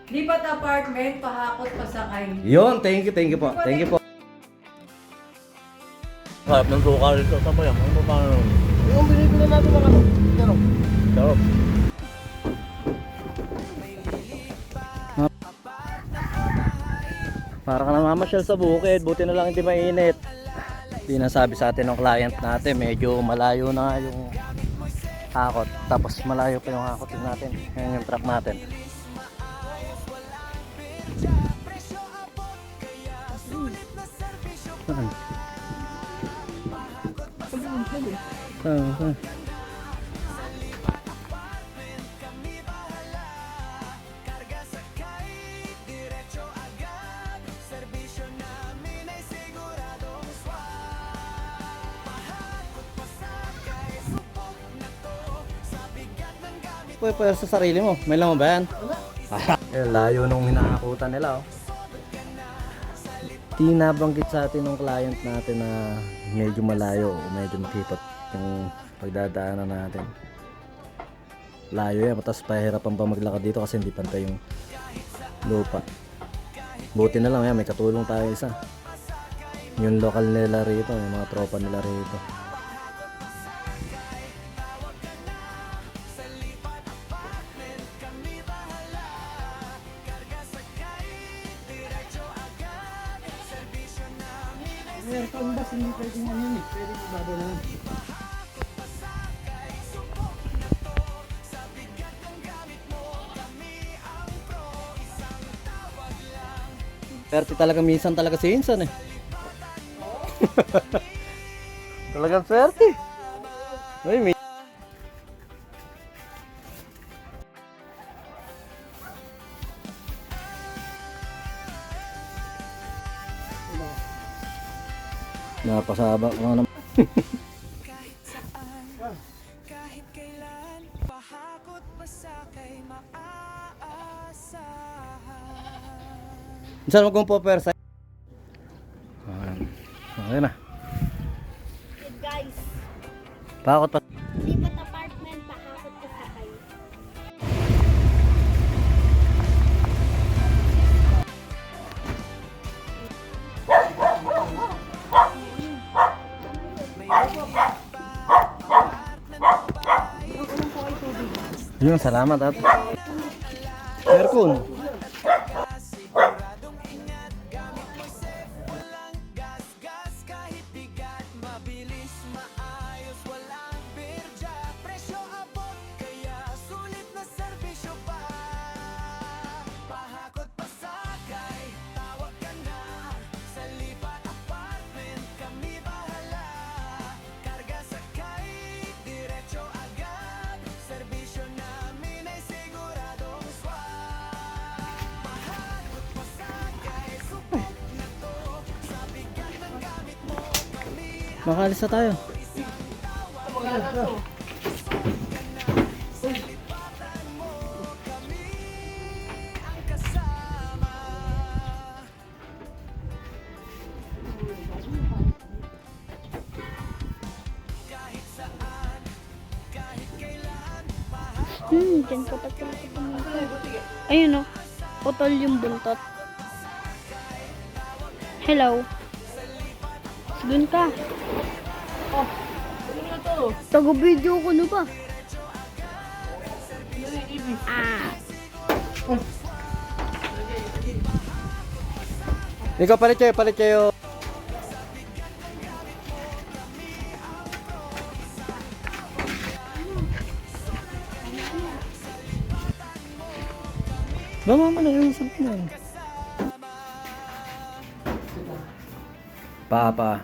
Lipat apartment, pahakot pasakay. Yun, thank you po. Thank you po. Harap ng suka rito. Saan ba yan? Ano ba paano? Yung binibili natin mga ano? Ano? Sarap. Para ka namamasyal sa bukid, buti na lang hindi mainit. Hindi nasabi sa atin ng client natin, medyo malayo na nga yung hakot. Tapos malayo pa yung hakot natin. Yan yung truck natin. Saan? Saan? Pwede sa sarili mo. May laman ba yan? Eh, layo nung hinahakutan nila. Oh. Tinabanggit sa atin ng client natin na medyo malayo o medyo makipot yung pagdadaanan natin. Layo yan. Tapos pahirapan pa maglakad dito kasi hindi pantay yung lupa. Buti na lang yan. May katulong tayo isa. Yung local nila rito. Yung mga tropa nila rito. Aircon bus, hindi pwedeng ano yun eh. Pwedeng ibaba na lang. Swerte talaga minsan talaga si Insan eh. Talagang swerte. Uy, napasaba ko naman. Kahit saan, kahit kailan, pahakot pasakay maaasahan. Saan mo kung po-persa? Okay na. Guys, Pakot pa. lipat apartment, pahakot pasakay. Yun, salamat at. Aircon. Makalis na tayo. Dyan ko pagkalaki pumunta. Ayun o, putol yung buntot. Hello. Doon ka. Oh, ano na to? Taga-video ko na ba? Ano yung ibig? Ah. Ikaw palit kayo. Mama na yung sabi na. Papa.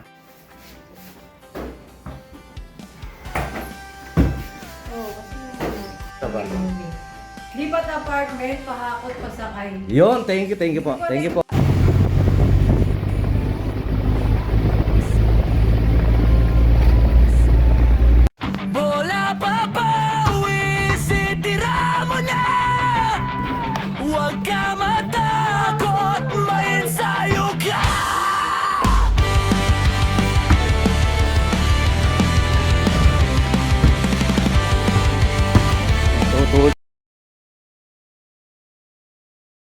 Lipat apartment, pahakot pasakay. Yun, thank you po. Thank you po.